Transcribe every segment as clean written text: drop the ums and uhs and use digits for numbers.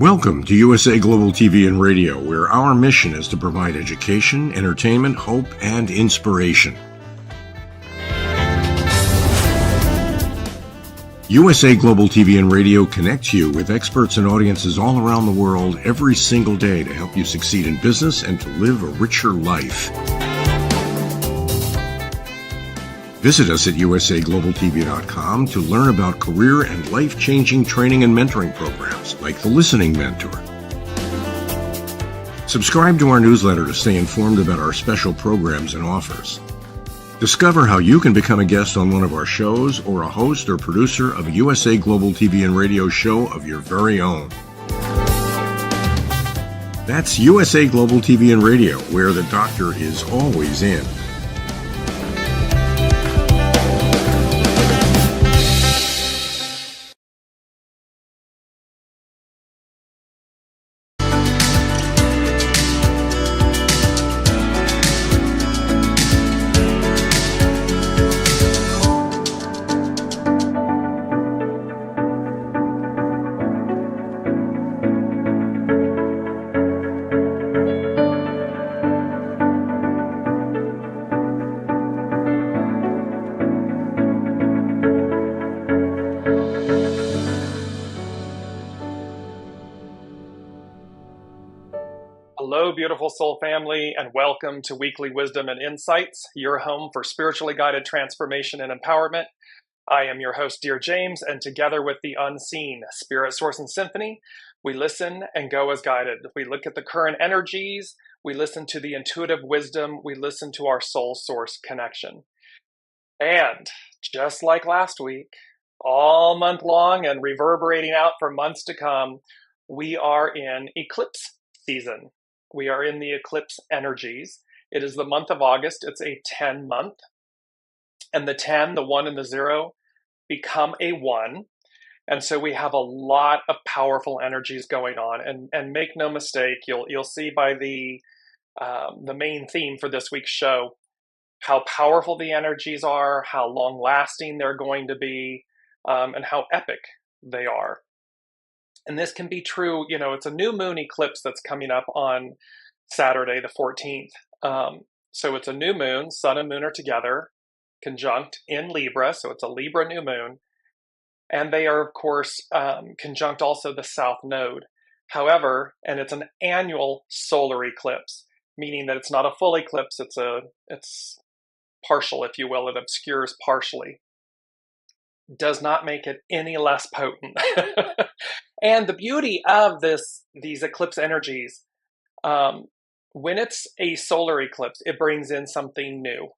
Welcome to USA Global TV and Radio, where our mission is to provide education, entertainment, hope, and inspiration. USA Global TV and Radio connects you with experts and audiences all around the world every single day to help you succeed in business and to live a richer life. Visit us at usaglobaltv.com to learn about career and life-changing training and mentoring programs like the Listening Mentor. Subscribe to our newsletter to stay informed about our special programs and offers. Discover how you can become a guest on one of our shows or a host or producer of a USA Global TV and Radio show of your very own. That's USA Global TV and Radio, where the doctor is always in. Hello, beautiful soul family, and welcome to Weekly Wisdom and Insights, your home for spiritually guided transformation and empowerment. I am your host, Dearjames, and together with the unseen Spirit, Source, and Symphony, we listen and go as guided. We look at the current energies, we listen to the intuitive wisdom, we listen to our soul source connection. And just like last week, all month long and reverberating out for months to come, we are in eclipse season. We are in the eclipse energies. It is the month of August. It's a 10 month. And the 10, the 1 and the 0 become a 1. And so we have a lot of powerful energies going on. And make no mistake, you'll see by the main theme for this week's show how powerful the energies are, how long lasting they're going to be, and how epic they are. And this can be true, it's a new moon eclipse that's coming up on Saturday, the 14th. So it's a new moon, sun and moon are together, conjunct in Libra. So it's a Libra new moon. And they are, of course, conjunct also the south node. However, and it's an annual solar eclipse, meaning that it's not a full eclipse. It's partial, if you will. It obscures partially. Does not make it any less potent. And the beauty of these eclipse energies, when it's a solar eclipse, it brings in something new.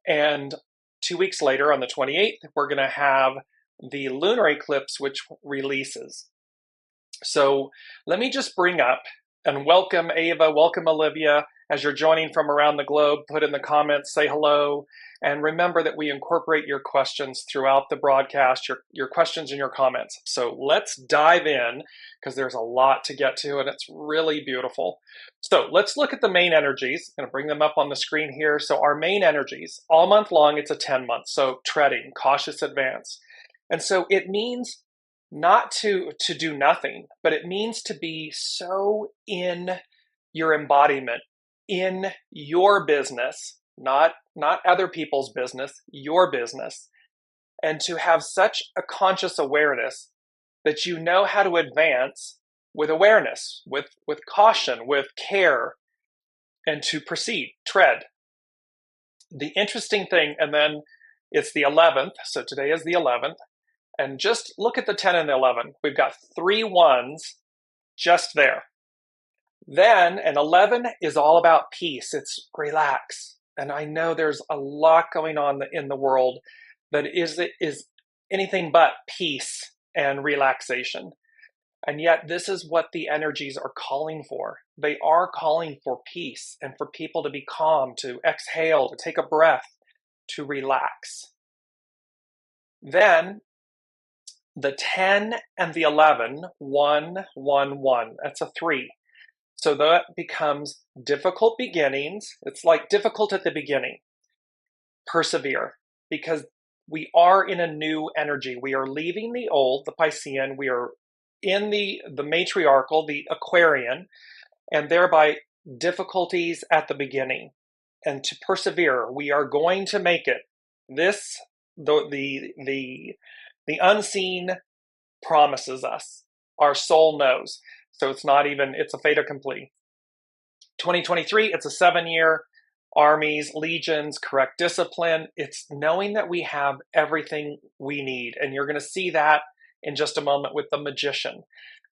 And 2 weeks later, on the 28th, we're going to have the lunar eclipse, which releases. So let me just bring up and welcome Ava, welcome Olivia. As you're joining from around the globe, put in the comments, say hello. And remember that we incorporate your questions throughout the broadcast, your questions and your comments. So let's dive in because there's a lot to get to and it's really beautiful. So let's look at the main energies. I'm going to bring them up on the screen here. So our main energies, all month long, it's a 10 month. So treading, cautious advance. And so it means not to do nothing, but it means to be so in your embodiment, in your business, not other people's business, your business, and to have such a conscious awareness that you know how to advance with awareness, with caution, with care, and to proceed, tread. The interesting thing, and then it's the 11th, so today is the 11th, and just look at the 10 and the 11. We've got 3 ones just there. Then, and 11 is all about peace. It's relax. And I know there's a lot going on in the world that is anything but peace and relaxation. And yet this is what the energies are calling for. They are calling for peace and for people to be calm, to exhale, to take a breath, to relax. Then the 10 and the 11, 1, 1, 1, that's a 3. So that becomes difficult beginnings. It's like difficult at the beginning. Persevere, because we are in a new energy. We are leaving the old, the Piscean. We are in the matriarchal, the Aquarian, and thereby difficulties at the beginning. And to persevere, we are going to make it. This, the unseen promises us. Our soul knows. So it's a fait accompli. 2023, it's a 7-year, armies, legions, correct discipline. It's knowing that we have everything we need. And you're going to see that in just a moment with the magician.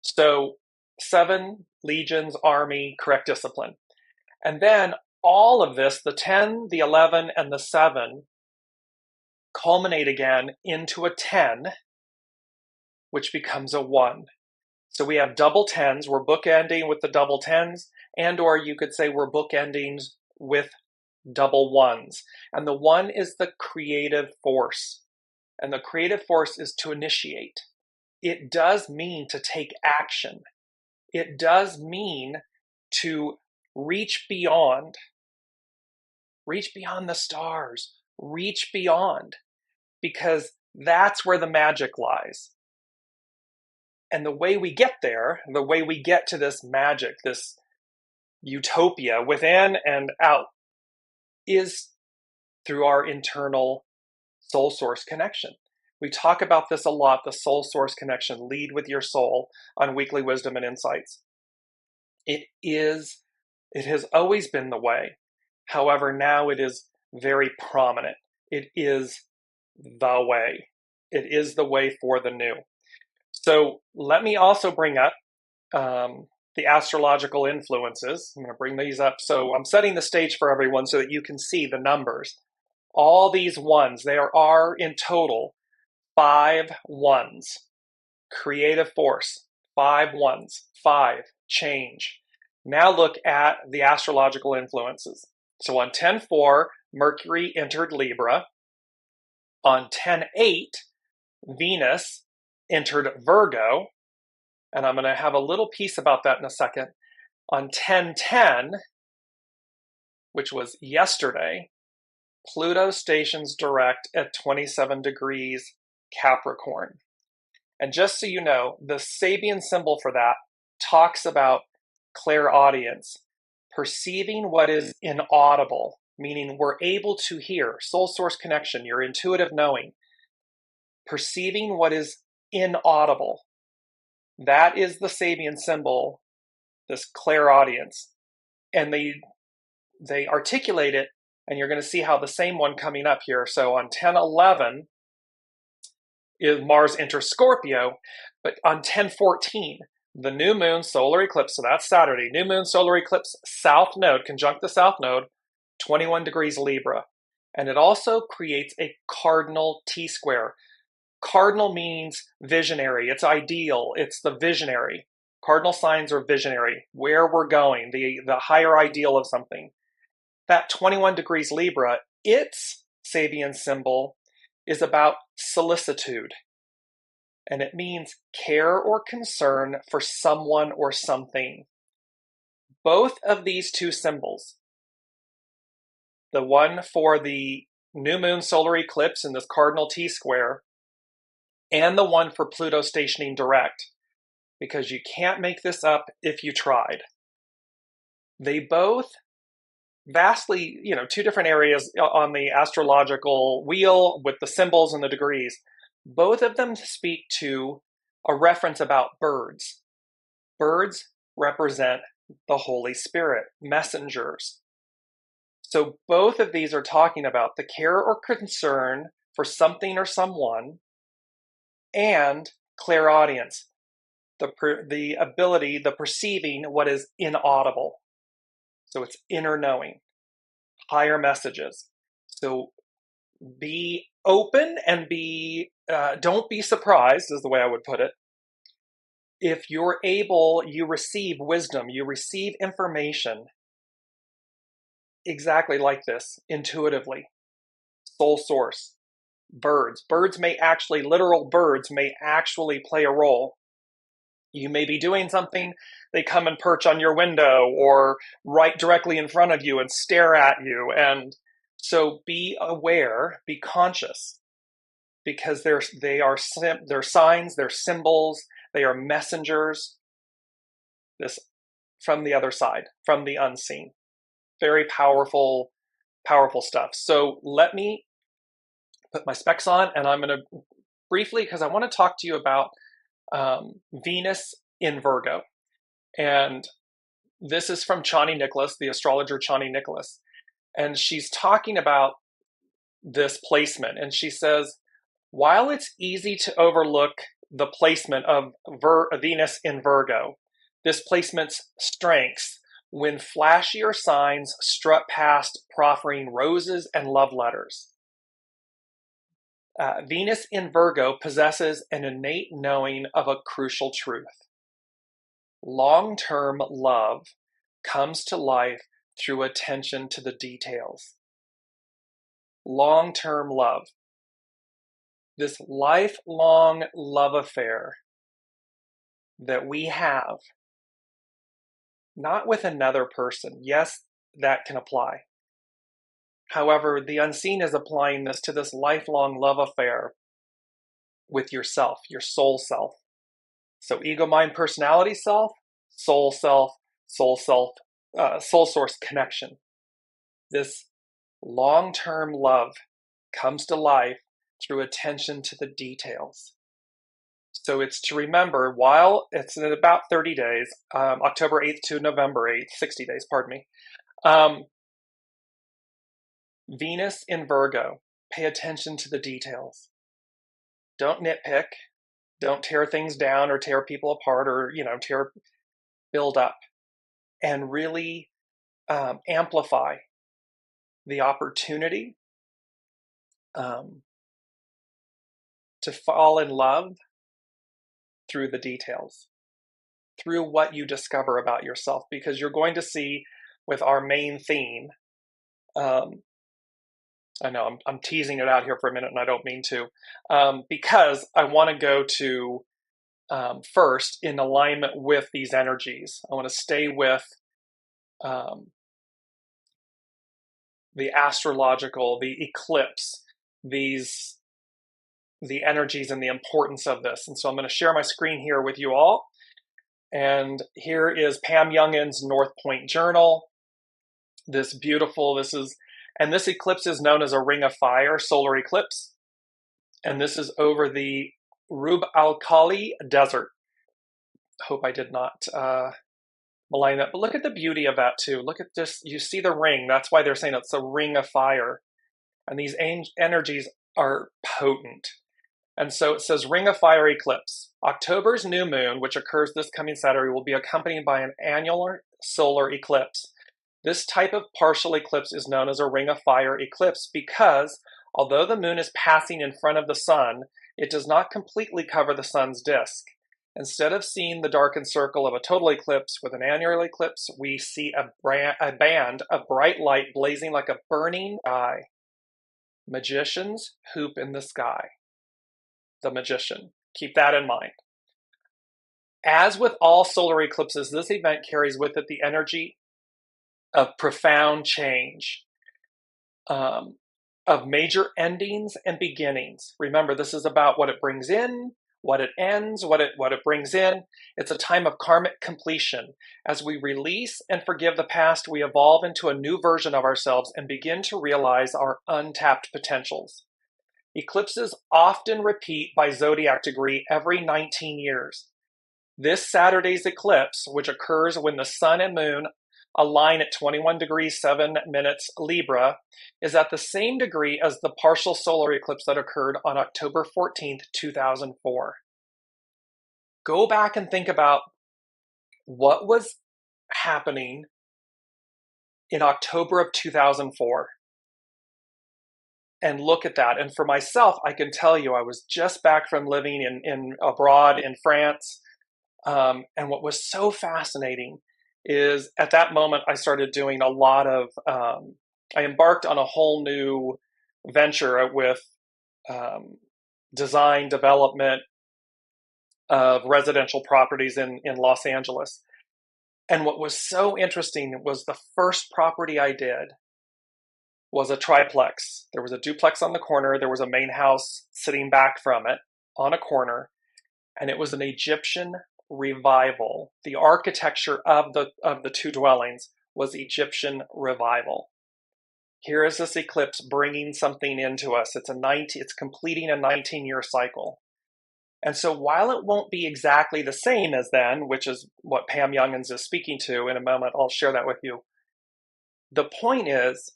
So 7 legions, army, correct discipline. And then all of this, the 10, the 11, and the 7, culminate again into a 10, which becomes a 1. So we have double 10s. We're bookending with the double 10s, and or you could say we're bookending with double 1s. And the 1 is the creative force. And the creative force is to initiate. It does mean to take action. It does mean to reach beyond the stars, reach beyond, because that's where the magic lies. And the way we get there, the way we get to this magic, this utopia within and out, is through our internal soul source connection. We talk about this a lot, the soul source connection, lead with your soul, on Weekly Wisdom and Insights. It has always been the way. However, now it is very prominent. It is the way. It is the way for the new. So let me also bring up the astrological influences. I'm going to bring these up. So I'm setting the stage for everyone so that you can see the numbers. All these 1s, there are in total 5 1s. Creative force, 5 1s, 5, change. Now look at the astrological influences. So on 10-4, Mercury entered Libra. On 10-8, Venus entered Virgo. And I'm going to have a little piece about that in a second. On 10-10, which was yesterday, Pluto stations direct at 27 degrees Capricorn. And just so you know, the Sabian symbol for that talks about clairaudience, perceiving what is inaudible, meaning we're able to hear, soul source connection, your intuitive knowing, perceiving what is inaudible. That is the Sabian symbol, this clairaudience. And they articulate it, and you're going to see how the same one coming up here. So on 10-11, Mars enters Scorpio, but on 10-14, the new moon solar eclipse, so that's Saturday, new moon solar eclipse, south node, conjunct the south node, 21 degrees Libra. And it also creates a cardinal T-square. Cardinal means visionary, it's ideal, it's the visionary. Cardinal signs are visionary, where we're going, the higher ideal of something. That 21 degrees Libra, its Sabian symbol is about solicitude. And it means care or concern for someone or something. Both of these two symbols, the one for the new moon solar eclipse in this cardinal T-square, and the one for Pluto stationing direct, because you can't make this up if you tried. They both vastly, two different areas on the astrological wheel with the symbols and the degrees. Both of them speak to a reference about birds. Birds represent the Holy Spirit, messengers. So both of these are talking about the care or concern for something or someone, and clairaudience, the ability, the perceiving what is inaudible. So it's inner knowing, higher messages. So be open and don't be surprised, is the way I would put it. If you're able, you receive wisdom, you receive information exactly like this, intuitively. Soul source. Birds. Literal birds may actually play a role. You may be doing something, they come and perch on your window or right directly in front of you and stare at you. And so be aware, be conscious, because they're signs, they're symbols, They are messengers, this from the other side, from the unseen. Very powerful, powerful stuff. So let me put my specs on, and I'm going to briefly, because I want to talk to you about Venus in Virgo. And this is from Chani Nicholas, the astrologer Chani Nicholas. And she's talking about this placement. And she says, while it's easy to overlook the placement of Venus in Virgo, this placement's strengths when flashier signs strut past proffering roses and love letters. Venus in Virgo possesses an innate knowing of a crucial truth. Long-term love comes to life through attention to the details. Long-term love. This lifelong love affair that we have, not with another person. Yes, that can apply. However, the unseen is applying this to this lifelong love affair with yourself, your soul self. So ego, mind, personality self, soul self, soul source connection. This long-term love comes to life through attention to the details. So it's to remember, while it's in about 30 days, October 8th to November 8th, 60 days, pardon me. Venus in Virgo, pay attention to the details. Don't nitpick. Don't tear things down or tear people apart or, build up. And really amplify the opportunity to fall in love through the details, through what you discover about yourself, because you're going to see with our main theme, I know I'm teasing it out here for a minute and I don't mean to, because I want to go to first in alignment with these energies. I want to stay with the astrological, the eclipse, the energies and the importance of this. And so I'm going to share my screen here with you all. And here is Pam Youngin's North Point Journal. This eclipse is known as a ring of fire solar eclipse. And this is over the Rub al-Khali Desert. Hope I did not malign that. But look at the beauty of that too. Look at this. You see the ring. That's why they're saying it's a ring of fire. And these energies are potent. And so it says ring of fire eclipse. October's new moon, which occurs this coming Saturday, will be accompanied by an annular solar eclipse. This type of partial eclipse is known as a ring of fire eclipse because although the moon is passing in front of the sun, it does not completely cover the sun's disk. Instead of seeing the darkened circle of a total eclipse with an annular eclipse, we see a band of bright light blazing like a burning eye. Magicians hoop in the sky. The magician. Keep that in mind. As with all solar eclipses, this event carries with it the energy of profound change, of major endings and beginnings. Remember, this is about what it brings in, what it ends, what it brings in. It's a time of karmic completion. As we release and forgive the past, we evolve into a new version of ourselves and begin to realize our untapped potentials. Eclipses often repeat by zodiac degree every 19 years. This Saturday's eclipse, which occurs when the sun and moon align at 21 degrees 7 minutes Libra, is at the same degree as the partial solar eclipse that occurred on October 14th, 2004. Go back and think about what was happening in October of 2004. And look at that. And for myself, I can tell you, I was just back from living in abroad in France. And what was so fascinating is at that moment, I started doing a lot of, I embarked on a whole new venture with design development of residential properties in Los Angeles. And what was so interesting was the first property I did was a triplex. There was a duplex on the corner. There was a main house sitting back from it on a corner. and it was an Egyptian revival. The architecture of the two dwellings was Egyptian revival. Here is this eclipse bringing something into us. It's completing a 19-year cycle. And so while it won't be exactly the same as then, which is what Pam Youngins is speaking to in a moment, I'll share that with you. The point is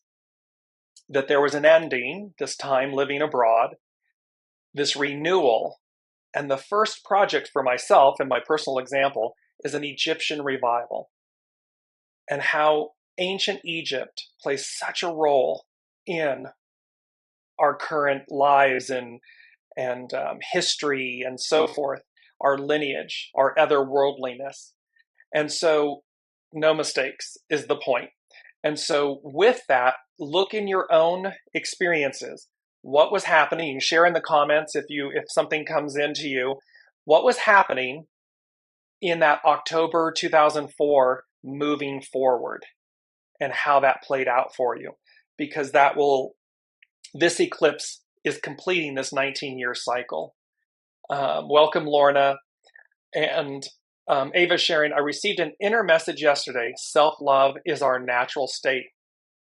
that there was an ending, this time living abroad, this renewal, and the first project for myself, in my personal example, is an Egyptian revival. And how ancient Egypt plays such a role in our current lives and history and so forth, our lineage, our otherworldliness. And so no mistakes is the point. And so with that, look in your own experiences. What was happening? You can share in the comments if something comes into you. What was happening in that October 2004 moving forward, and how that played out for you? Because this eclipse is completing this 19-year cycle. Welcome, Lorna. And Ava sharing, I received an inner message yesterday. Self-love is our natural state.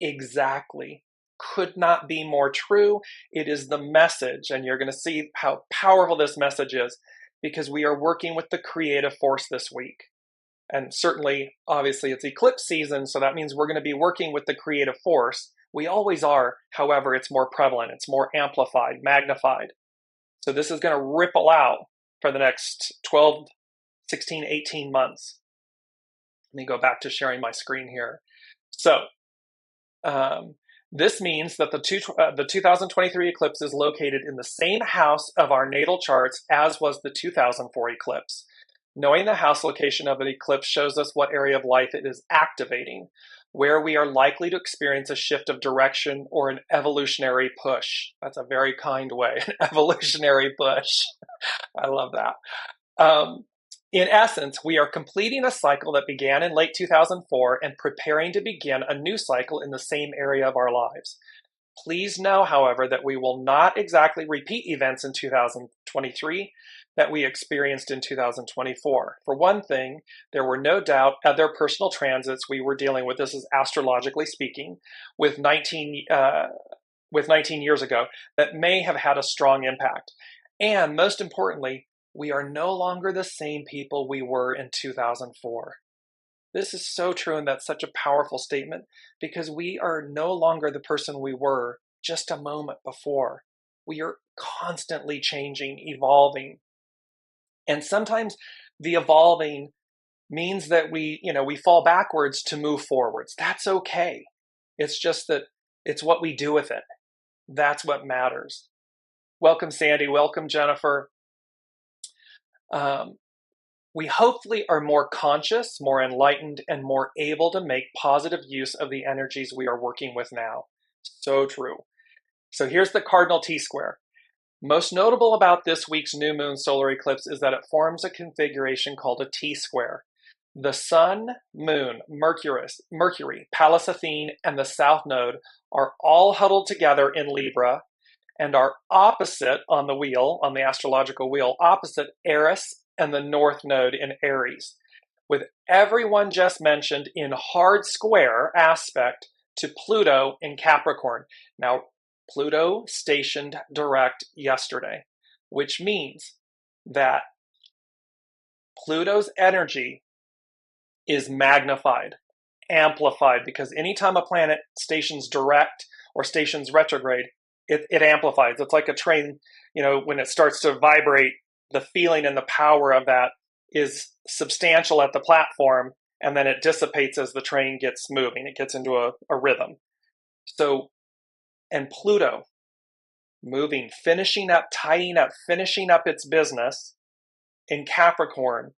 Exactly. Could not be more true. It is the message, and you're going to see how powerful this message is, because we are working with the creative force this week. And certainly, obviously, it's eclipse season, so that means we're going to be working with the creative force. We always are. However, it's more prevalent, it's more amplified, magnified. So this is going to ripple out for the next 12, 16, 18 months. Let me go back to sharing my screen here. So this means that the 2023 eclipse is located in the same house of our natal charts as was the 2004 eclipse. Knowing the house location of an eclipse shows us what area of life it is activating, where we are likely to experience a shift of direction or an evolutionary push. That's a very kind way, an evolutionary push. I love that. In essence, we are completing a cycle that began in late 2004 and preparing to begin a new cycle in the same area of our lives. Please know, however, that we will not exactly repeat events in 2023 that we experienced in 2024. For one thing, there were no doubt other personal transits we were dealing with, this is astrologically speaking, with 19 years ago that may have had a strong impact. And most importantly, we are no longer the same people we were in 2004. This is so true, and that's such a powerful statement, because we are no longer the person we were just a moment before. We are constantly changing, evolving. And sometimes the evolving means that we fall backwards to move forwards. That's okay. It's just that it's what we do with it. That's what matters. Welcome, Sandy. Welcome, Jennifer. We hopefully are more conscious, more enlightened, and more able to make positive use of the energies we are working with now. So true. So here's the cardinal T-square. Most notable about this week's new moon solar eclipse is that it forms a configuration called a T-square. The Sun, Moon, Mercury, Pallas Athene, and the South Node are all huddled together in Libra and are opposite on the wheel, on the astrological wheel, opposite Eris and the North Node in Aries, with everyone just mentioned in hard square aspect to Pluto in Capricorn. Now, Pluto stationed direct yesterday, which means that Pluto's energy is magnified, amplified, because anytime a planet stations direct or stations retrograde, it amplifies. It's like a train, when it starts to vibrate, the feeling and the power of that is substantial at the platform, and then it dissipates as the train gets moving. It gets into a rhythm. So, and Pluto moving, finishing up, tidying up, finishing up its business in Capricorn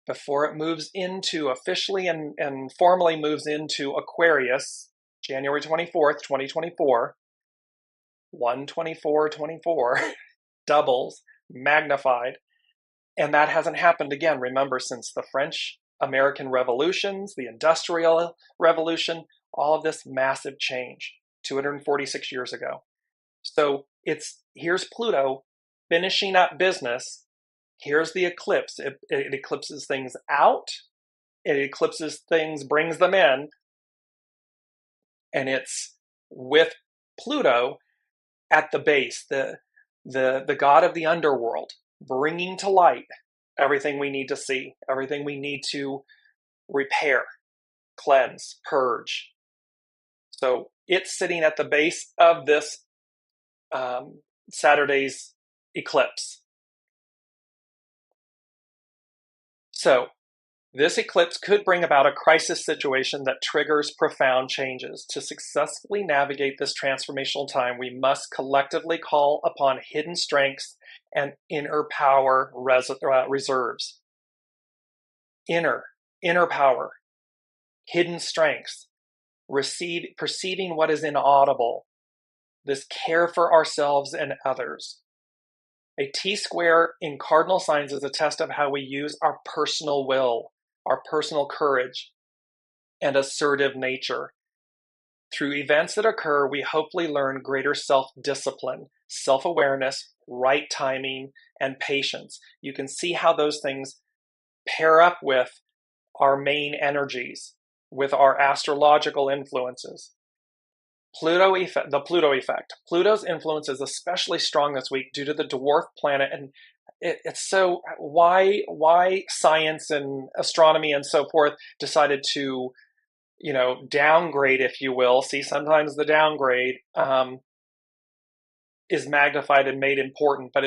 before it moves into officially and formally moves into Aquarius, January 24th, 2024, 12424, doubles, magnified. And that hasn't happened again, remember, since the French-American revolutions, the Industrial Revolution, all of this massive change 246 years ago. So here's Pluto finishing up business Here's the eclipse. It eclipses things out. It eclipses things, brings them in, and it's with Pluto at the base, the god of the underworld, bringing to light everything we need to see, everything we need to repair, cleanse, purge. So it's sitting at the base of this Saturday's eclipse. So this eclipse could bring about a crisis situation that triggers profound changes. To successfully navigate this transformational time, we must collectively call upon hidden strengths and inner power reserves. Inner power, hidden strengths, perceiving what is inaudible, this care for ourselves and others. A T-square in cardinal signs is a test of how we use our personal will, our personal courage, and assertive nature. Through events that occur, we hopefully learn greater self-discipline, self-awareness, right timing, and patience. You can see how those things pair up with our main energies, with our astrological influences. The Pluto effect. Pluto's influence is especially strong this week due to the dwarf planet, and it's so why science and astronomy and so forth decided to downgrade, if you will. See, sometimes the downgrade is magnified and made important, but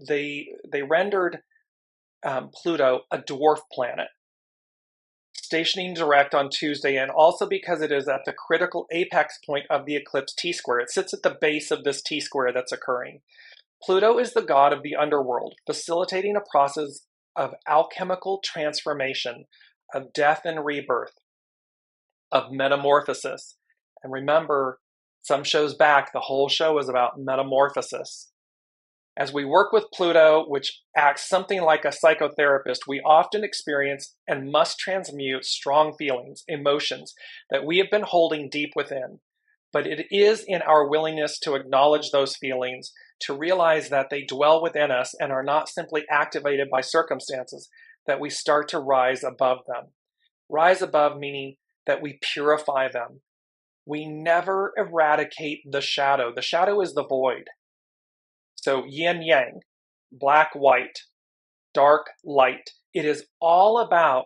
they rendered Pluto a dwarf planet, stationing direct on Tuesday, and also because it is at the critical apex point of the eclipse T-square. It sits at the base of this T-square that's occurring. Pluto is the god of the underworld, facilitating a process of alchemical transformation, of death and rebirth, of metamorphosis. And remember, some shows back, the whole show is about metamorphosis. As we work with Pluto, which acts something like a psychotherapist, we often experience and must transmute strong feelings, emotions that we have been holding deep within. But it is in our willingness to acknowledge those feelings, to realize that they dwell within us and are not simply activated by circumstances, that we start to rise above them. Rise above meaning that we purify them. We never eradicate the shadow. The shadow is the void. So yin yang, black white, dark light. It is all about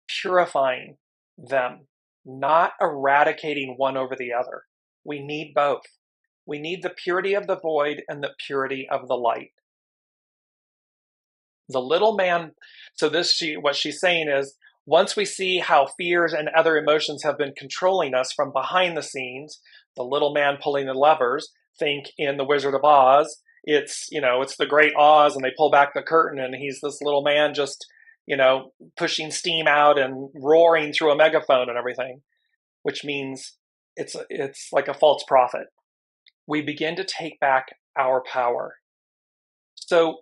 purifying them, not eradicating one over the other. We need both. We need the purity of the void and the purity of the light. The little man, so what she's saying is, once we see how fears and other emotions have been controlling us from behind the scenes, the little man pulling the levers, think in The Wizard of Oz, it's the Great Oz, and they pull back the curtain and he's this little man just, pushing steam out and roaring through a megaphone and everything, which means it's like a false prophet. We begin to take back our power. So,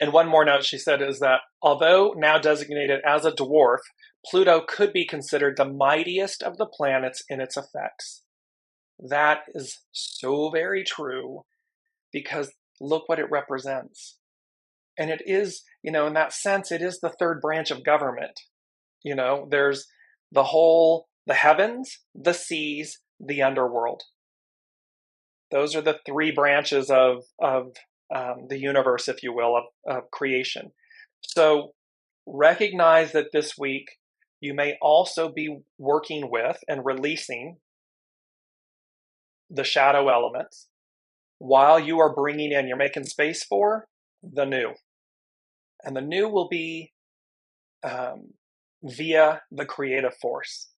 and one more note she said is that although now designated as a dwarf, Pluto could be considered the mightiest of the planets in its effects. That is so very true, because look what it represents. And it is, in that sense, it is the third branch of government. There's the heavens, the seas, the underworld. Those are the three branches of the universe, if you will, of creation. So recognize that this week you may also be working with and releasing the shadow elements while you are bringing in, you're making space for the new. And the new will be via the creative force,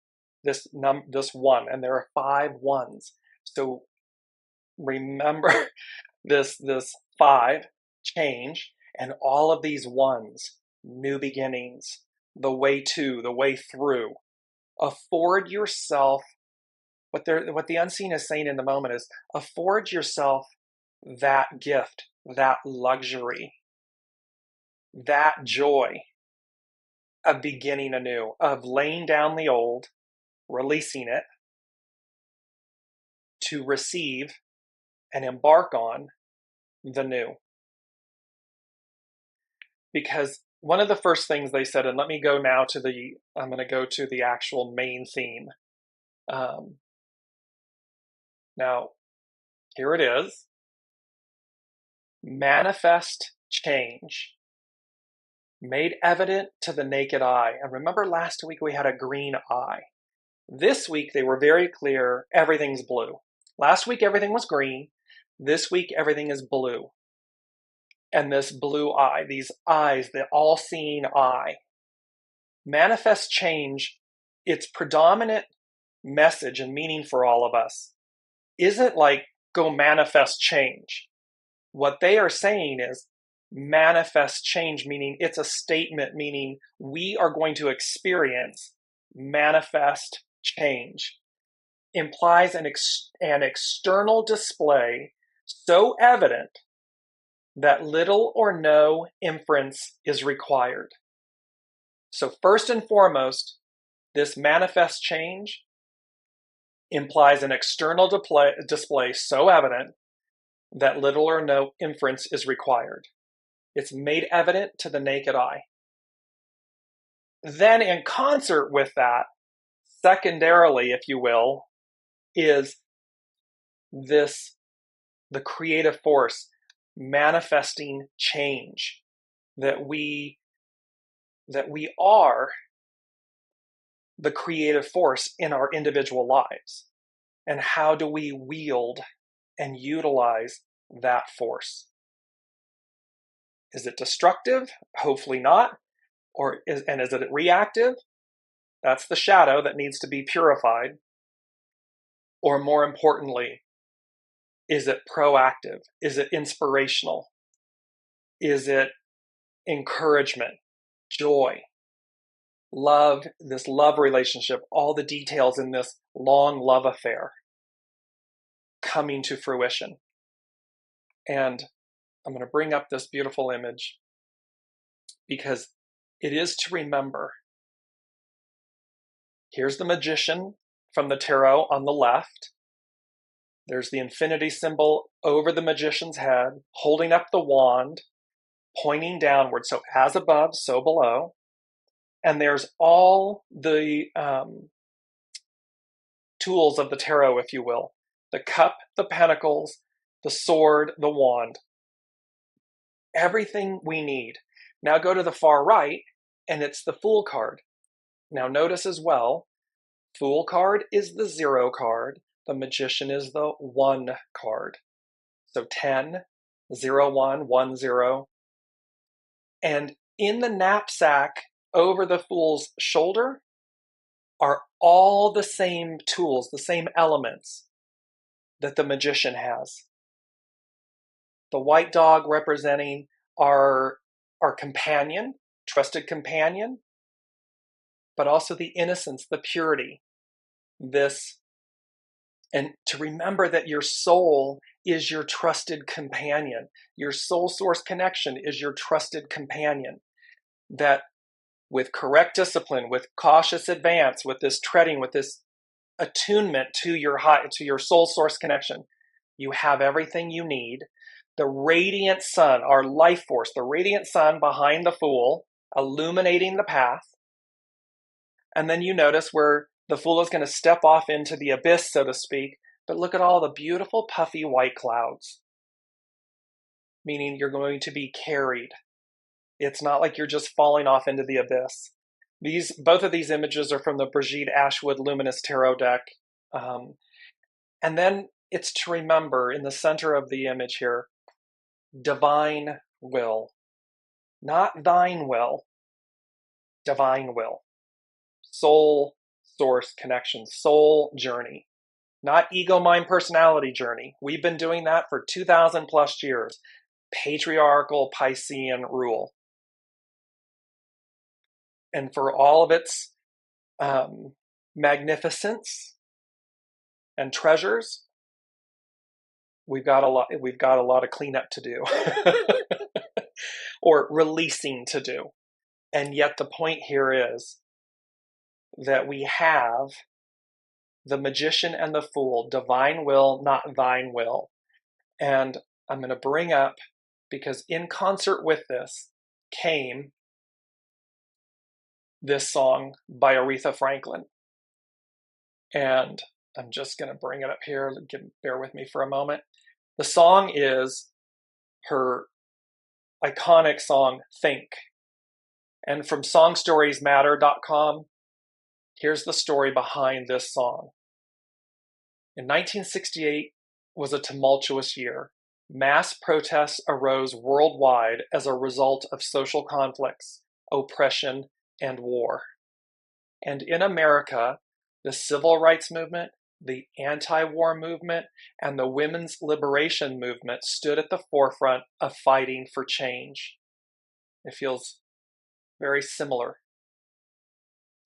this one, and there are 5 ones. So remember this 5, change, and all of these ones, new beginnings, the way to, the way through. Afford yourself, what the unseen is saying in the moment is, afford yourself that gift, that luxury, that joy of beginning anew, of laying down the old, releasing it, to receive and embark on the new. because one of the first things they said, and let me go now to I'm going to go to the actual main theme. Now, here it is. Manifest change made evident to the naked eye. And remember last week we had a green eye. This week they were very clear, everything's blue. Last week everything was green. This week everything is blue. And this blue eye, these eyes, the all-seeing eye. Manifest change, its predominant message and meaning for all of us isn't like go manifest change. What they are saying is manifest change, meaning it's a statement, meaning we are going to experience manifest change. Implies an external display so evident that little or no inference is required. So first and foremost, this manifest change implies an external display so evident that little or no inference is required. It's made evident to the naked eye. Then in concert with that, secondarily, if you will, is the creative force manifesting change, that we are the creative force in our individual lives. And how do we wield and utilize that force? Is it destructive? Hopefully not. Is it reactive? That's the shadow that needs to be purified. Or more importantly, is it proactive? Is it inspirational? Is it encouragement, joy, love, this love relationship, all the details in this long love affair coming to fruition? And I'm going to bring up this beautiful image because it is to remember. Here's the magician from the tarot on the left. There's the infinity symbol over the magician's head, holding up the wand, pointing downward. So as above, so below. And there's all the tools of the tarot, if you will. The cup, the pentacles, the sword, the wand. Everything we need. Now go to the far right, and it's the Fool card. Now notice as well, Fool card is the 0 card. The Magician is the 1 card. So 10, 0, 1, 1, 0. And in the knapsack over the Fool's shoulder are all the same tools, the same elements that the Magician has. The white dog representing our companion, trusted companion, but also the innocence, the purity, and to remember that your soul is your trusted companion. Your soul source connection is your trusted companion. That with correct discipline, with cautious advance, with this treading, with this attunement to your soul source connection, you have everything you need. The radiant sun, our life force, the radiant sun behind the Fool, illuminating the path. And then you notice where the Fool is going to step off into the abyss, so to speak. But look at all the beautiful puffy white clouds. Meaning you're going to be carried. It's not like you're just falling off into the abyss. Both of these images are from the Brigitte Ashwood Luminous Tarot deck. And then it's to remember in the center of the image here, divine will. Not thine will, divine will. Soul source connection, soul journey. Not ego, mind, personality journey. We've been doing that for 2,000 plus years. Patriarchal Piscean rule. And for all of its magnificence and treasures, we've got a lot of cleanup to do, or releasing to do. And yet the point here is that we have the Magician and the Fool, divine will, not thine will. And I'm going to bring up, because in concert with this, came this song by Aretha Franklin. And I'm just going to bring it up here. Bear with me for a moment. The song is her iconic song, Think. And from songstoriesmatter.com, here's the story behind this song. In 1968 was a tumultuous year. Mass protests arose worldwide as a result of social conflicts, oppression, and war. And in America, the civil rights movement, the anti-war movement, and the women's liberation movement stood at the forefront of fighting for change. It feels very similar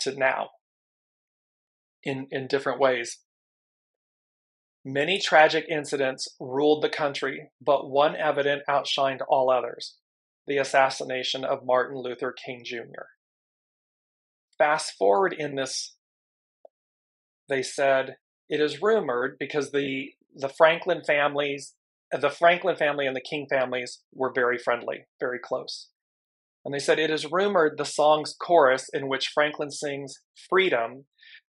to now in different ways. Many tragic incidents ruled the country, but one evident outshined all others: the assassination of Martin Luther King Jr. Fast forward in this, they said, it is rumored, because the Franklin families, the Franklin family and the King families were very friendly, very close. And they said, it is rumored the song's chorus, in which Franklin sings freedom,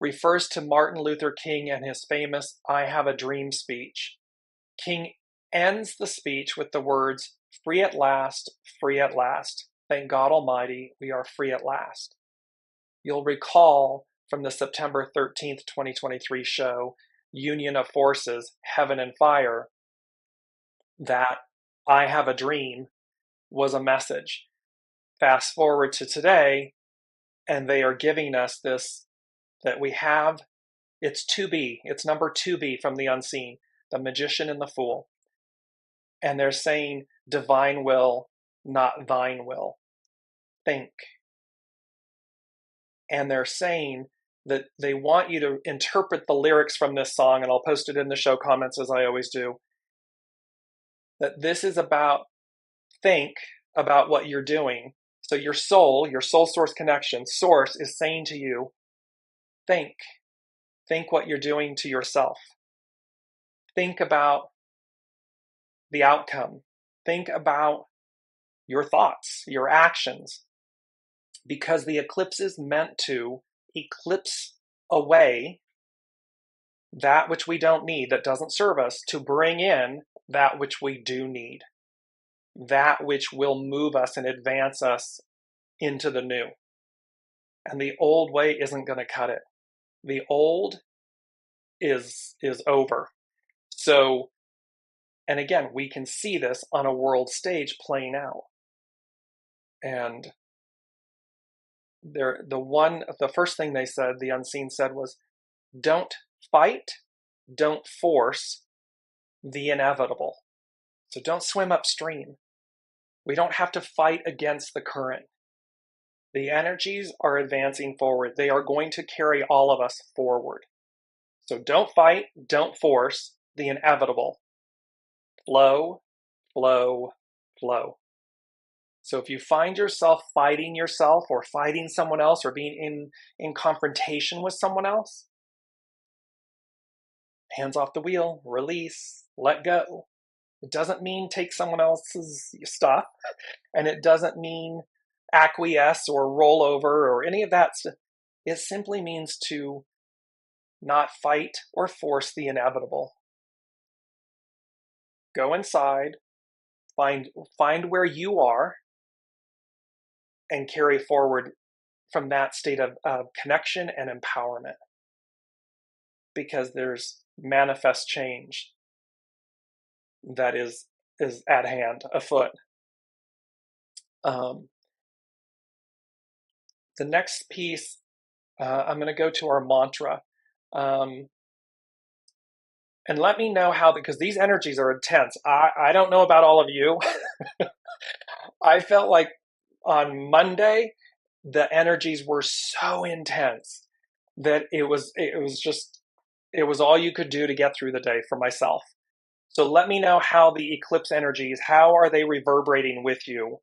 refers to Martin Luther King and his famous "I Have a Dream" speech. King ends the speech with the words, free at last, thank God Almighty, we are free at last. You'll recall from the September 13th, 2023 show, Union of Forces, Heaven and Fire, that I have a dream was a message. Fast forward to today, and they are giving us this, that we have, it's 2B, it's number 2B from the Unseen, the Magician and the Fool. And they're saying, divine will, not thine will. Think. And they're saying that they want you to interpret the lyrics from this song, and I'll post it in the show comments as I always do, that this is about, think about what you're doing. So your soul source connection, source is saying to you, think what you're doing to yourself. Think about the outcome. Think about your thoughts, your actions, because the eclipse is meant to eclipse away that which we don't need, that doesn't serve us, to bring in that which we do need, that which will move us and advance us into the new. And the old way isn't going to cut it. The old is over. So, and again, we can see this on a world stage playing out. And the first thing they said, the Unseen said, was, don't fight, don't force the inevitable. So don't swim upstream. We don't have to fight against the current. The energies are advancing forward. They are going to carry all of us forward. So don't fight, don't force the inevitable. Flow, flow, flow. So if you find yourself fighting yourself or fighting someone else or being in confrontation with someone else, hands off the wheel, release, let go. It doesn't mean take someone else's stuff, and it doesn't mean acquiesce or roll over or any of that. It simply means to not fight or force the inevitable. Go inside, find where you are, and carry forward from that state of connection and empowerment. Because there's manifest change that is at hand, afoot. The next piece, I'm going to go to our mantra. And let me know how, because these energies are intense. I don't know about all of you. I felt like on Monday, the energies were so intense that it was all you could do to get through the day for myself. So let me know how the eclipse energies, how are they reverberating with you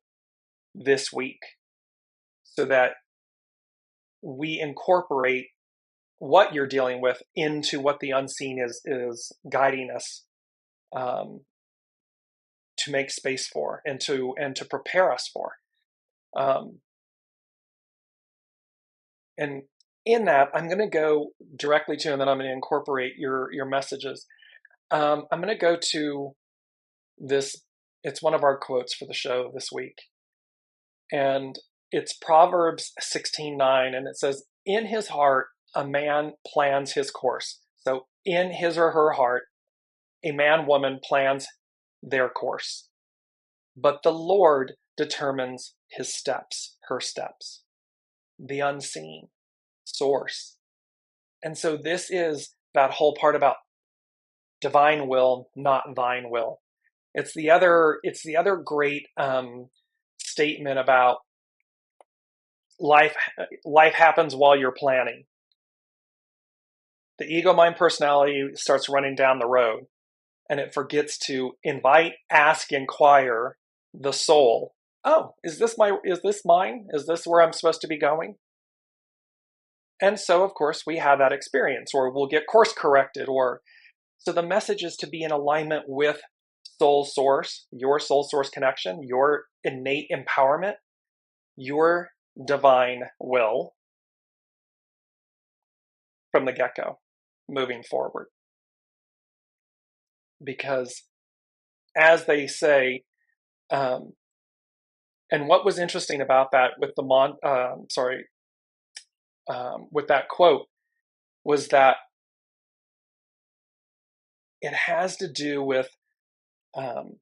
this week, so that we incorporate what you're dealing with into what the Unseen is guiding us to make space for and to prepare us for. And in that, I'm going to go directly to, and then I'm going to incorporate your messages. I'm going to go to this. It's one of our quotes for the show this week, and it's Proverbs 16:9, and it says, "In his heart, a man plans his course." So, in his or her heart, a man, woman plans their course, but the Lord determines his steps, her steps, the unseen source. And so this is that whole part about divine will, not thine will. It's the other great statement about life happens while you're planning. The ego mind personality starts running down the road, and it forgets to invite, ask, inquire the soul. Oh, is this mine? Is this where I'm supposed to be going? And so, of course, we have that experience, or we'll get course corrected, or so the message is to be in alignment with soul source, your soul source connection, your innate empowerment, your divine will from the get-go, moving forward. Because as they say, and what was interesting about that with with that quote was that it has to do with the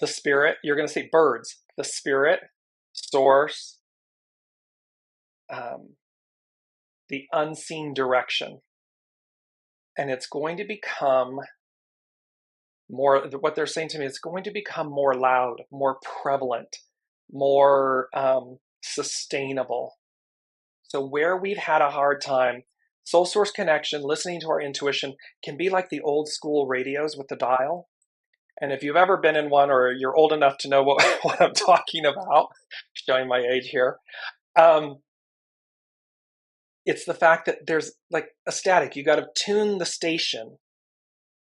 spirit. You're going to see birds, the spirit, source, the unseen direction. And it's going to become more, what they're saying to me, it's going to become more loud, more prevalent, more sustainable. So where we've had a hard time, soul source connection, listening to our intuition can be like the old school radios with the dial. And if you've ever been in one, or you're old enough to know what I'm talking about, showing my age here, it's the fact that there's like a static. You got to tune the station.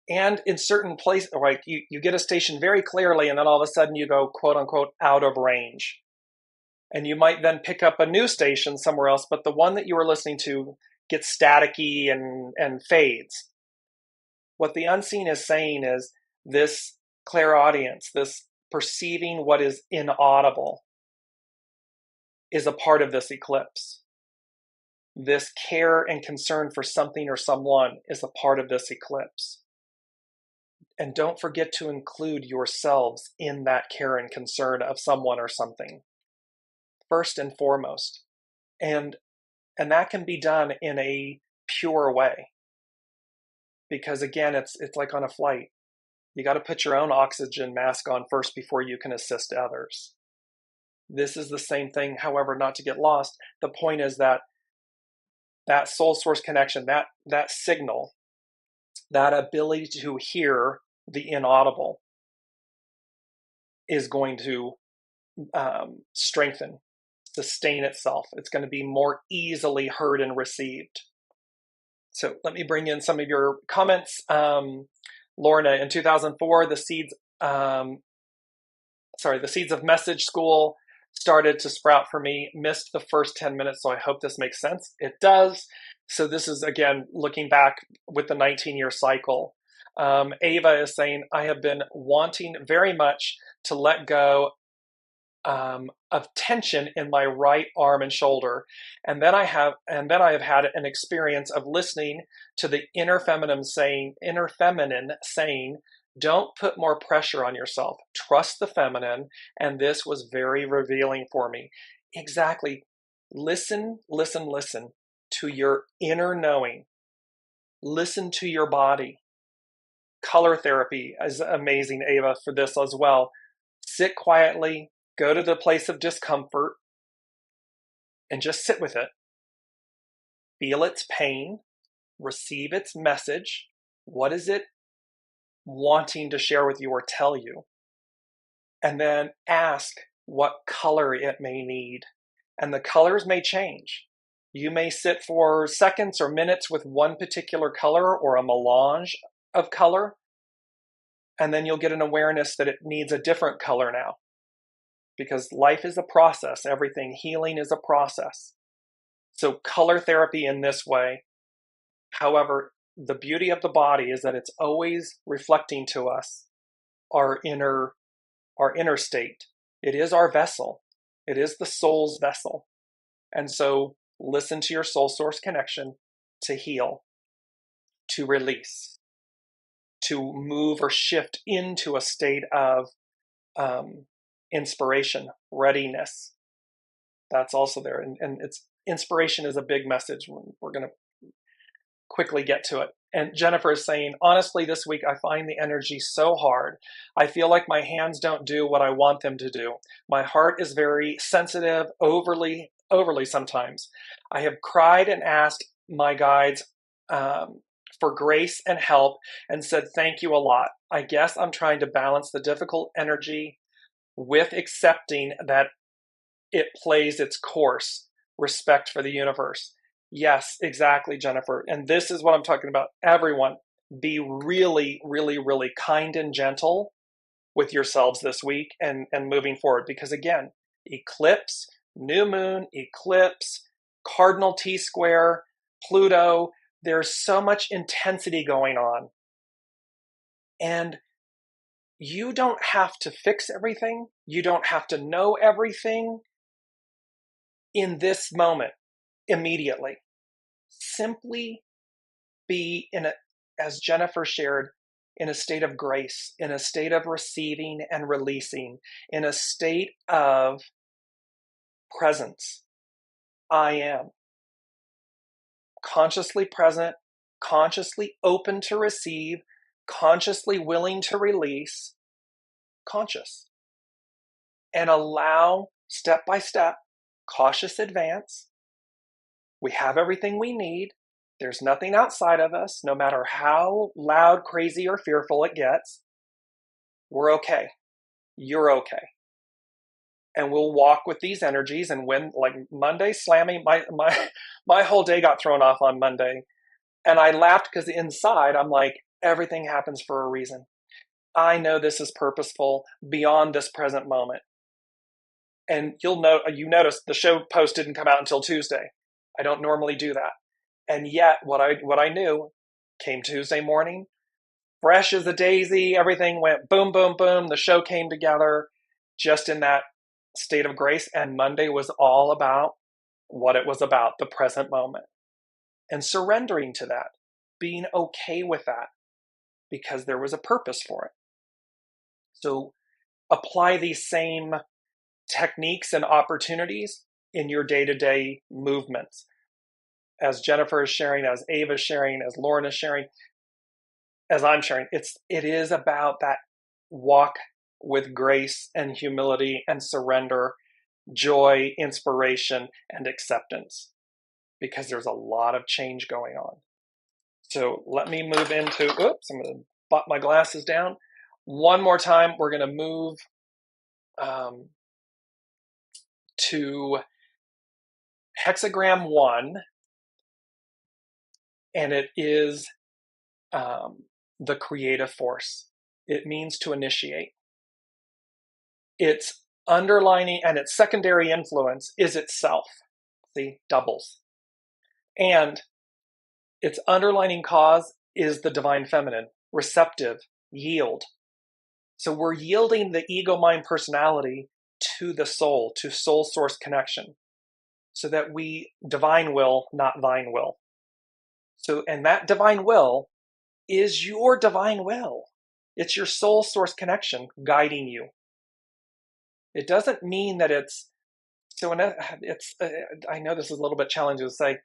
And in certain places, right, you get a station very clearly, and then all of a sudden you go, quote unquote, out of range. And you might then pick up a new station somewhere else, but the one that you were listening to gets staticky and fades. What the unseen is saying is this clairaudience, this perceiving what is inaudible, is a part of this eclipse. This care and concern for something or someone is a part of this eclipse. And don't forget to include yourselves in that care and concern of someone or something, first and foremost. And that can be done in a pure way. Because again, it's like on a flight. You got to put your own oxygen mask on first before you can assist others. This is the same thing, however, not to get lost. The point is that soul source connection, that signal, that ability to hear the inaudible is going to strengthen, sustain itself. It's going to be more easily heard and received. So let me bring in some of your comments. Lorna, in 2004, the seeds of message school started to sprout for me. Missed the first 10 minutes, so I hope this makes sense. It does. So this is, again, looking back with the 19-year cycle. Ava is saying, I have been wanting very much to let go of tension in my right arm and shoulder, and then I have had an experience of listening to the inner feminine saying, don't put more pressure on yourself. Trust the feminine, and this was very revealing for me. Exactly. Listen to your inner knowing. Listen to your body. Color therapy is amazing, Ava, for this as well. Sit quietly. Go to the place of discomfort and just sit with it. Feel its pain, receive its message. What is it wanting to share with you or tell you? And then ask what color it may need. And the colors may change. You may sit for seconds or minutes with one particular color or a melange of color, and then you'll get an awareness that it needs a different color now. because life is a process. Everything, healing is a process. So color therapy in this way. However, the beauty of the body is that it's always reflecting to us our inner state. It is our vessel. It is the soul's vessel. And so listen to your soul source connection to heal, to release, to move or shift into a state of inspiration, readiness. That's also there. And it's inspiration is a big message. We're going to quickly get to it. And Jennifer is saying, honestly, this week I find the energy so hard. I feel like my hands don't do what I want them to do. My heart is very sensitive, overly sometimes. I have cried and asked my guides for grace and help and said thank you a lot. I guess I'm trying to balance the difficult energy with accepting that it plays its course, respect for the universe. Yes, exactly, Jennifer. And this is what I'm talking about. Everyone, be really, really, really kind and gentle with yourselves this week and moving forward. Because again, eclipse, new moon, eclipse, cardinal T-square, Pluto, there's so much intensity going on. And you don't have to fix everything. You don't have to know everything in this moment immediately. Simply be as Jennifer shared, in a state of grace, in a state of receiving and releasing, in a state of presence. I am consciously present, consciously open to receive, consciously willing to release, conscious. And allow step by step, cautious advance. We have everything we need. There's nothing outside of us, no matter how loud, crazy, or fearful it gets. We're okay. You're okay. And we'll walk with these energies. And when, like Monday, slamming, my whole day got thrown off on Monday. And I laughed because inside I'm like, everything happens for a reason. I know this is purposeful beyond this present moment. And you notice the show post didn't come out until Tuesday. I don't normally do that. And yet what I knew came Tuesday morning, fresh as a daisy, everything went boom, boom, boom. The show came together just in that state of grace. And Monday was all about what it was about, the present moment. And surrendering to that, being okay with that, because there was a purpose for it. So apply these same techniques and opportunities in your day-to-day movements. As Jennifer is sharing, as Ava is sharing, as Lauren is sharing, as I'm sharing, it is about that walk with grace and humility and surrender, joy, inspiration, and acceptance, because there's a lot of change going on. So let me move into, I'm going to pop my glasses down. One more time, we're going to move to hexagram 1, and it is the creative force. It means to initiate. Its underlining and its secondary influence is itself. See, doubles. And its underlining cause is the divine feminine, receptive, yield. So we're yielding the ego, mind, personality to the soul, to soul source connection, so that we divine will, not thine will. So, and that divine will is your divine will. It's your soul source connection guiding you. It doesn't mean that it's, so I know this is a little bit challenging to say,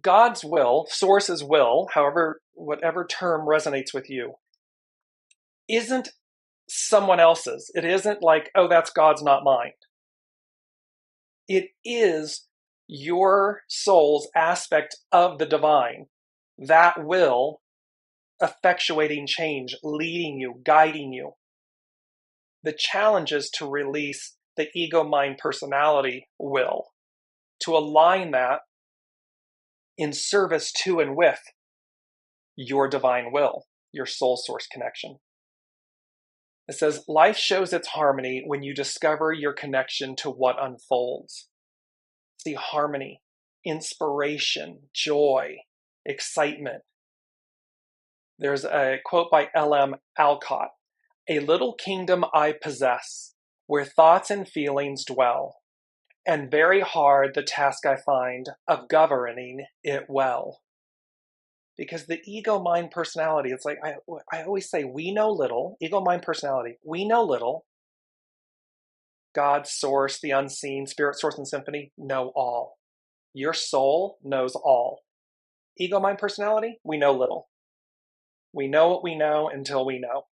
God's will, source's will, whatever term resonates with you, isn't someone else's. It isn't like, oh, that's God's, not mine. It is your soul's aspect of the divine, that will effectuating change, leading you, guiding you. The challenge is to release the ego, mind, personality will, to align that in service to and with your divine will, your soul source connection. It says, life shows its harmony when you discover your connection to what unfolds. See, harmony, inspiration, joy, excitement. There's a quote by L.M. Alcott, "A little kingdom I possess, where thoughts and feelings dwell, and very hard the task I find of governing it well." Because the ego, mind, personality, it's like I always say, we know little. Ego, mind, personality, we know little. God, source, the unseen, spirit, source, and symphony know all. Your soul knows all. Ego, mind, personality, we know little. We know what we know until we know.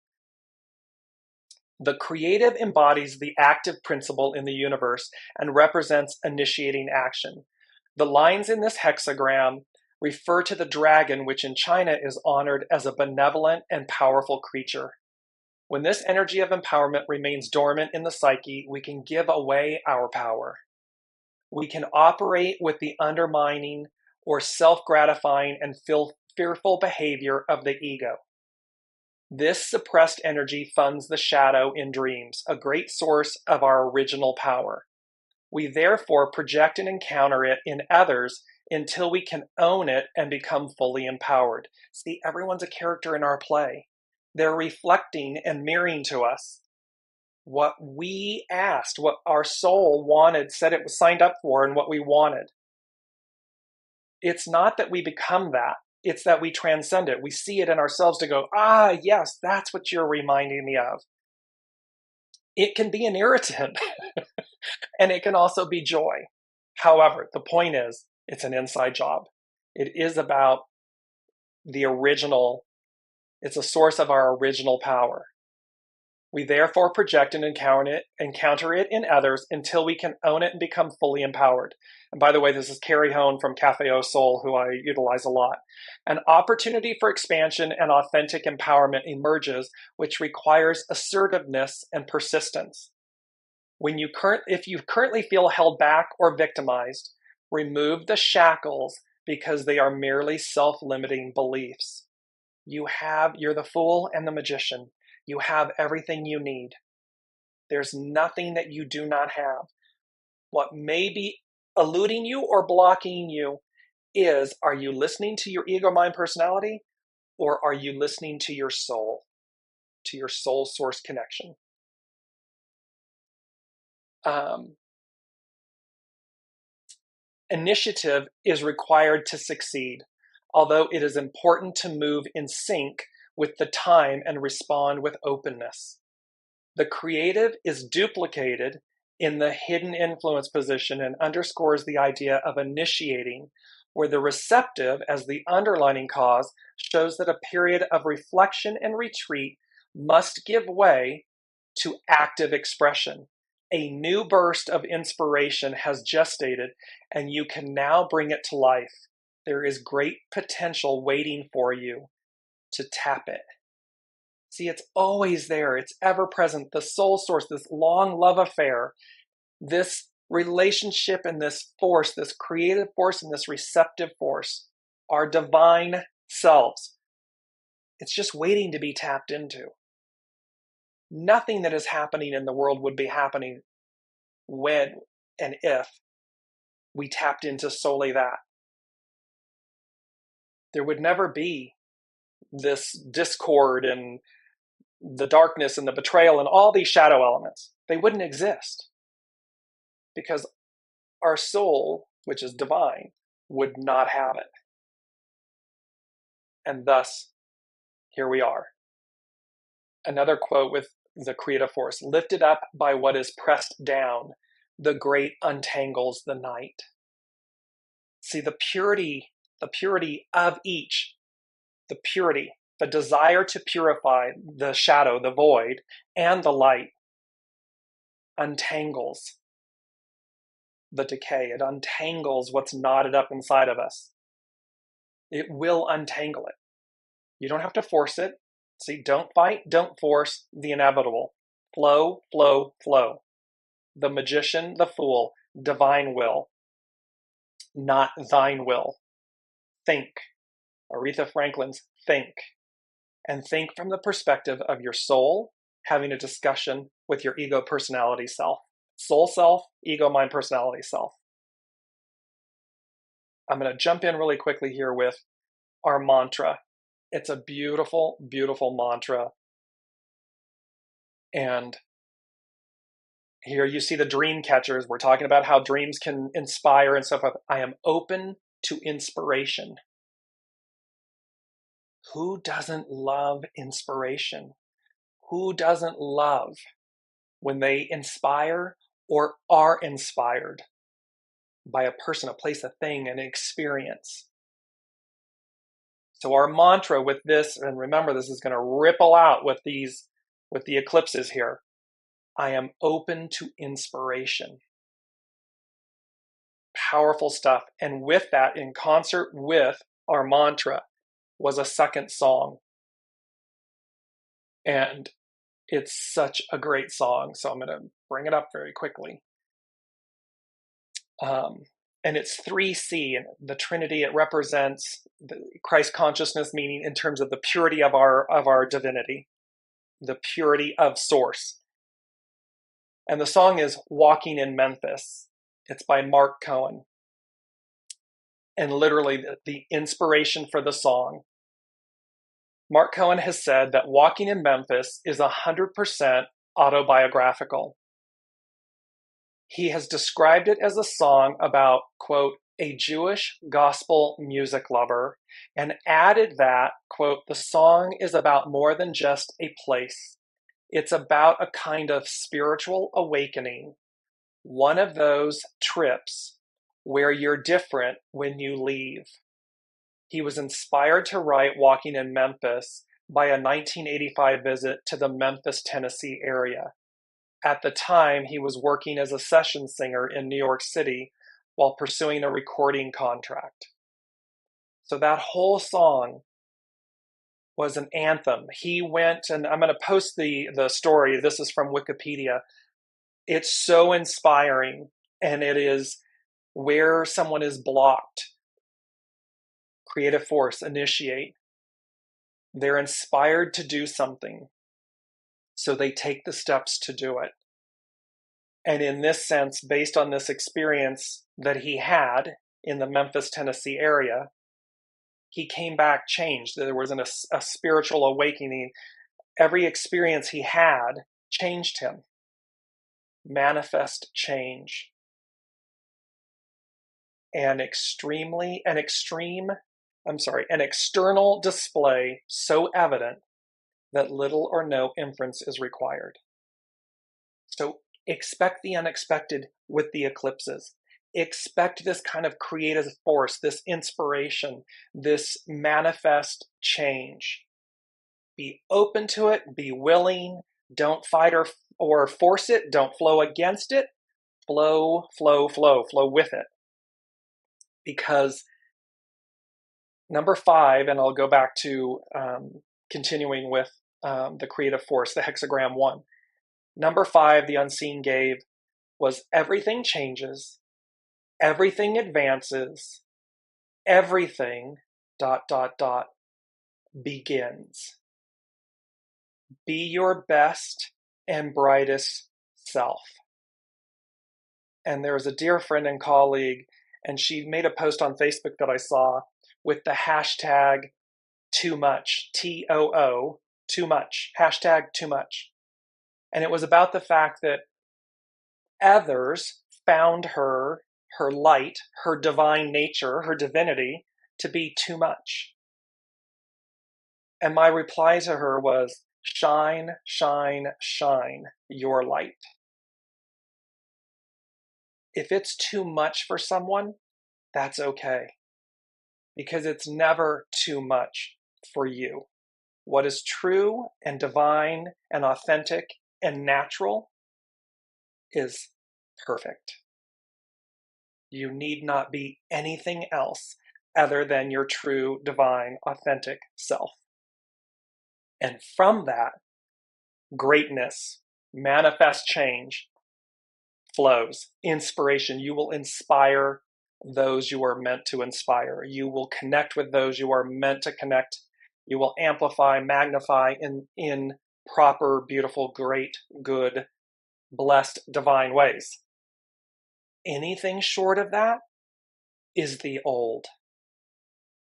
The creative embodies the active principle in the universe and represents initiating action. The lines in this hexagram refer to the dragon, which in China is honored as a benevolent and powerful creature. When this energy of empowerment remains dormant in the psyche, we can give away our power. We can operate with the undermining or self-gratifying and fearful behavior of the ego. This suppressed energy funds the shadow in dreams, a great source of our original power. We therefore project and encounter it in others until we can own it and become fully empowered. See, everyone's a character in our play. They're reflecting and mirroring to us what we asked, what our soul wanted, said it was signed up for, and what we wanted. It's not that we become that. It's that we transcend it. We see it in ourselves to go, yes, that's what you're reminding me of. It can be an irritant, and it can also be joy. However, the point is, it's an inside job. It is about the original. It's a source of our original power. We therefore project and encounter it in others until we can own it and become fully empowered. And by the way, this is Carrie Hone from Cafe Au Sol, who I utilize a lot. An opportunity for expansion and authentic empowerment emerges, which requires assertiveness and persistence. If you currently feel held back or victimized, remove the shackles because they are merely self-limiting beliefs. You're the fool and the magician. You have everything you need. There's nothing that you do not have. What may be eluding you or blocking you is, are you listening to your ego, mind, personality, or are you listening to your soul source connection? Initiative is required to succeed, although it is important to move in sync with the time and respond with openness. The creative is duplicated in the hidden influence position and underscores the idea of initiating, where the receptive, as the underlining cause, shows that a period of reflection and retreat must give way to active expression. A new burst of inspiration has gestated, and you can now bring it to life. There is great potential waiting for you to tap it. See, it's always there. It's ever present. The soul source, this long love affair, this relationship and this force, this creative force and this receptive force, our divine selves. It's just waiting to be tapped into. Nothing that is happening in the world would be happening when and if we tapped into solely that. There would never be this discord and the darkness and the betrayal and all these shadow elements. They wouldn't exist because our soul, which is divine, would not have it. And thus, here we are. Another quote with the creative force: lifted up by what is pressed down, the great untangles the night. See, the purity of each, the desire to purify the shadow, the void, and the light untangles the decay. It untangles what's knotted up inside of us. It will untangle it. You don't have to force it. See, don't fight, don't force the inevitable. Flow, flow, flow. The magician, the fool, divine will, not thine will. Think. Aretha Franklin's think. And think from the perspective of your soul having a discussion with your ego personality self. Soul self, ego, mind, personality self. I'm going to jump in really quickly here with our mantra. It's a beautiful, beautiful mantra. And here you see the dream catchers. We're talking about how dreams can inspire and stuff. I am open to inspiration. Who doesn't love inspiration? Who doesn't love when they inspire or are inspired by a person, a place, a thing, an experience? So our mantra with this, and remember, this is going to ripple out with the eclipses here. I am open to inspiration. Powerful stuff. And with that, in concert with our mantra, was a second song. And it's such a great song. So I'm going to bring it up very quickly. And it's 3C, and the Trinity. It represents the Christ consciousness, meaning in terms of the purity of our divinity, the purity of source. And the song is Walking in Memphis. It's by Mark Cohen. And literally the inspiration for the song. Mark Cohen has said that Walking in Memphis is 100% autobiographical. He has described it as a song about, quote, a Jewish gospel music lover, and added that, quote, the song is about more than just a place. It's about a kind of spiritual awakening, one of those trips where you're different when you leave. He was inspired to write Walking in Memphis by a 1985 visit to the Memphis, Tennessee area. At the time, he was working as a session singer in New York City while pursuing a recording contract. So that whole song was an anthem. He went, and I'm going to post the story. This is from Wikipedia. It's so inspiring, and it is where someone is blocked. Creative force, initiate. They're inspired to do something, so they take the steps to do it. And in this sense, based on this experience that he had in the Memphis, Tennessee area, he came back changed. There was a spiritual awakening. Every experience he had changed him. Manifest change. An external display so evident that little or no inference is required. So expect the unexpected with the eclipses. Expect this kind of creative force, this inspiration, this manifest change. Be open to it, be willing, don't fight or force it, don't flow against it, flow with it. Because number 5, and I'll go back to continuing with the creative force, the hexagram 1. Number 5, the unseen gave, was everything changes, everything advances, everything ... begins. Be your best and brightest self. And there was a dear friend and colleague, and she made a post on Facebook that I saw with the hashtag too much, TOO, too much, hashtag too much. And it was about the fact that others found her light, her divine nature, her divinity, to be too much. And my reply to her was, shine, shine, shine your light. If it's too much for someone, that's okay. Because it's never too much for you. What is true and divine and authentic and natural is perfect. You need not be anything else other than your true, divine, authentic self. And from that, greatness, manifest change flows. Inspiration. You will inspire those you are meant to inspire. You will connect with those you are meant to connect. You will amplify, magnify in proper, beautiful, great, good, blessed, divine ways. Anything short of that is the old.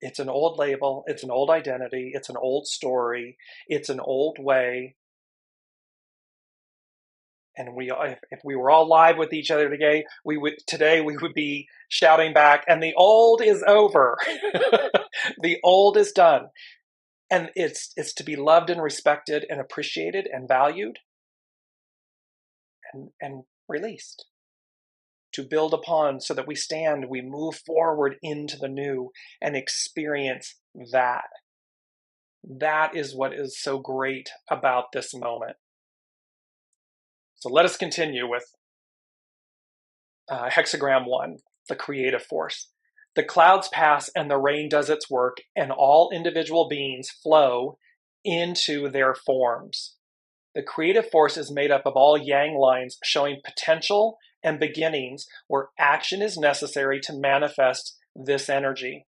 It's an old label, it's an old identity, it's an old story, it's an old way. And if we were all live with each other today, we would be shouting back, and the old is over. The old is done. And it's to be loved and respected and appreciated and valued and released. To build upon so that we move forward into the new and experience that. That is what is so great about this moment. So let us continue with hexagram 1, the creative force. The clouds pass and the rain does its work, and all individual beings flow into their forms. The creative force is made up of all yang lines showing potential and beginnings where action is necessary to manifest this energy.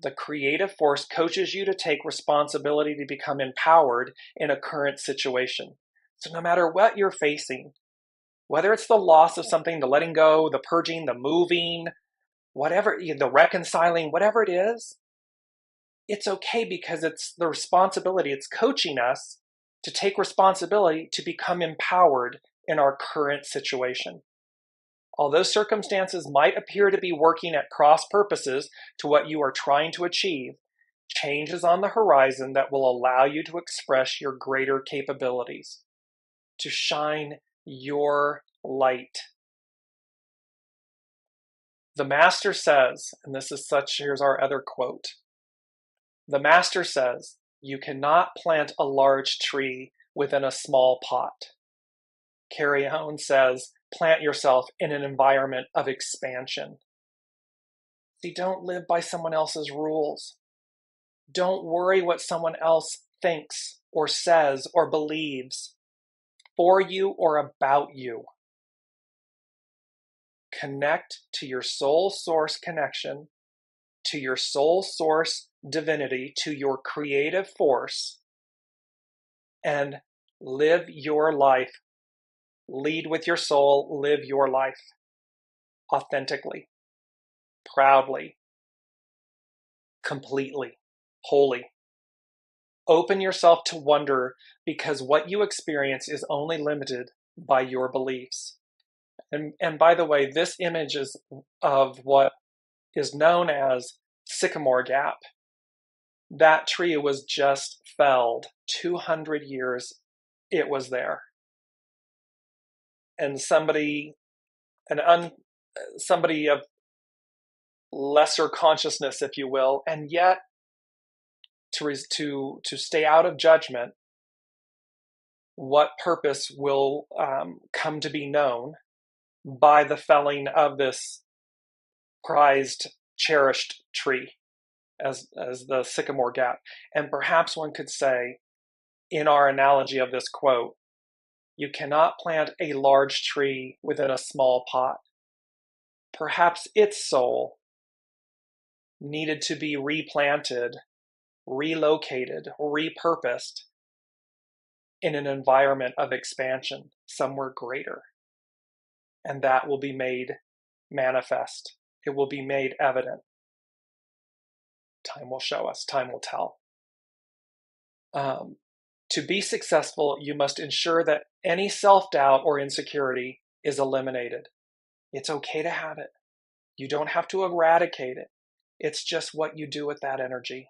The creative force coaches you to take responsibility to become empowered in a current situation. So no matter what you're facing, whether it's the loss of something, the letting go, the purging, the moving, whatever, the reconciling, whatever it is, it's okay because it's the responsibility. It's coaching us to take responsibility to become empowered in our current situation. Although circumstances might appear to be working at cross purposes to what you are trying to achieve, change is on the horizon that will allow you to express your greater capabilities, to shine your light. The Master says, and here's our other quote. The Master says, you cannot plant a large tree within a small pot. Carrie Hone says, plant yourself in an environment of expansion. See, don't live by someone else's rules. Don't worry what someone else thinks or says or believes for you or about you. Connect to your soul source connection, to your soul source divinity, to your creative force, and live your life. Lead with your soul, live your life authentically, proudly, completely, wholly. Open yourself to wonder because what you experience is only limited by your beliefs. And by the way, this image is of what is known as Sycamore Gap. That tree was just felled. 200 years it was there. And somebody of lesser consciousness, if you will, and yet to stay out of judgment, what purpose will come to be known by the felling of this prized, cherished tree as the Sycamore Gap. And perhaps one could say, in our analogy of this quote, you cannot plant a large tree within a small pot. Perhaps its soul needed to be replanted, relocated, repurposed in an environment of expansion, somewhere greater. And that will be made manifest. It will be made evident. Time will show us, time will tell. To be successful, you must ensure that any self-doubt or insecurity is eliminated. It's okay to have it. You don't have to eradicate it. It's just what you do with that energy.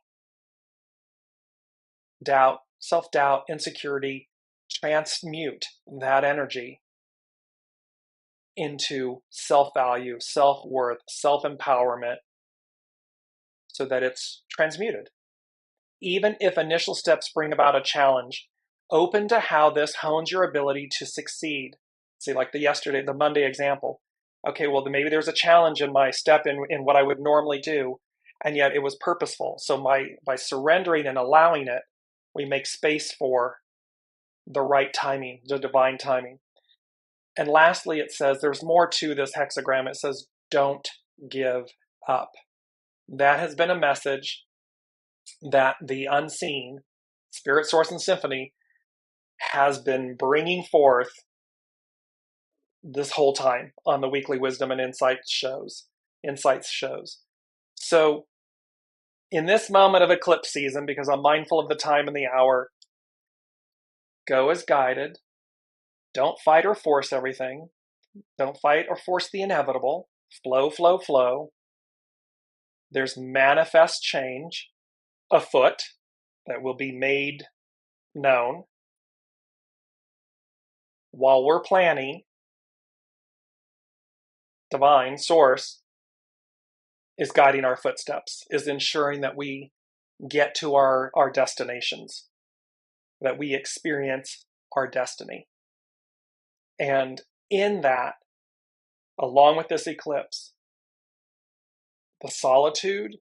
Doubt, self-doubt, insecurity, transmute that energy into self-value, self-worth, self-empowerment so that it's transmuted. Even if initial steps bring about a challenge, open to how this hones your ability to succeed. See, like the Monday example. Okay, well, maybe there's a challenge in my step in what I would normally do, and yet it was purposeful. So by surrendering and allowing it, we make space for the right timing, the divine timing. And lastly, it says there's more to this hexagram. It says, don't give up. That has been a message that the unseen, Spirit, Source, and Symphony has been bringing forth this whole time on the weekly wisdom and insights shows. So in this moment of eclipse season, because I'm mindful of the time and the hour, go as guided. Don't fight or force everything. Don't fight or force the inevitable. Flow, flow, flow. There's manifest change afoot that will be made known. While we're planning, divine source is guiding our footsteps, is ensuring that we get to our destinations, that we experience our destiny. And in that, along with this eclipse, the solicitude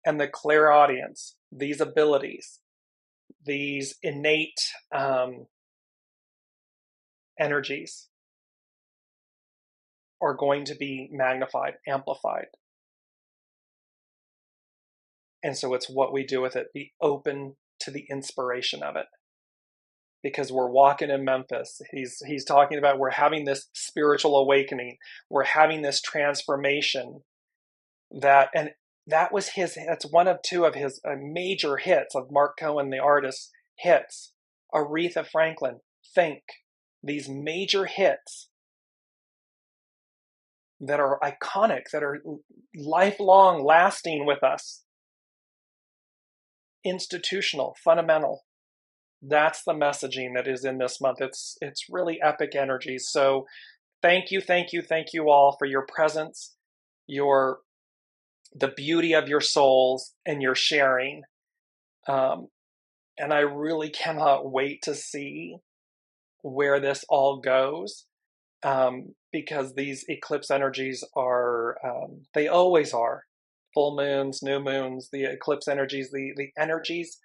and the clairaudience, these abilities, these innate energies are going to be magnified, amplified. And so it's what we do with it. Be open to the inspiration of it. Because we're walking in Memphis. He's talking about we're having this spiritual awakening. We're having this transformation that's one of two of his major hits of Mark Cohen, the artist, hits. Aretha Franklin, Think. These major hits that are iconic, that are lifelong, lasting with us. Institutional, fundamental. That's the messaging that is in this month. It's really epic energy. So thank you all for your presence, the beauty of your souls and your sharing. And I really cannot wait to see where this all goes, because these eclipse energies are, they always are. Full moons, new moons, the eclipse energies, the energies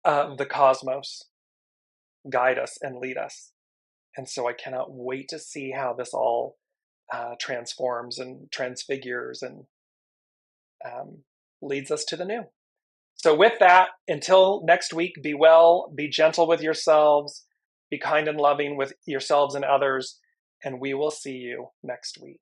of the cosmos guide us and lead us. And so I cannot wait to see how this all transforms and transfigures and leads us to the new. So with that, until next week, be well, be gentle with yourselves, be kind and loving with yourselves and others, and we will see you next week.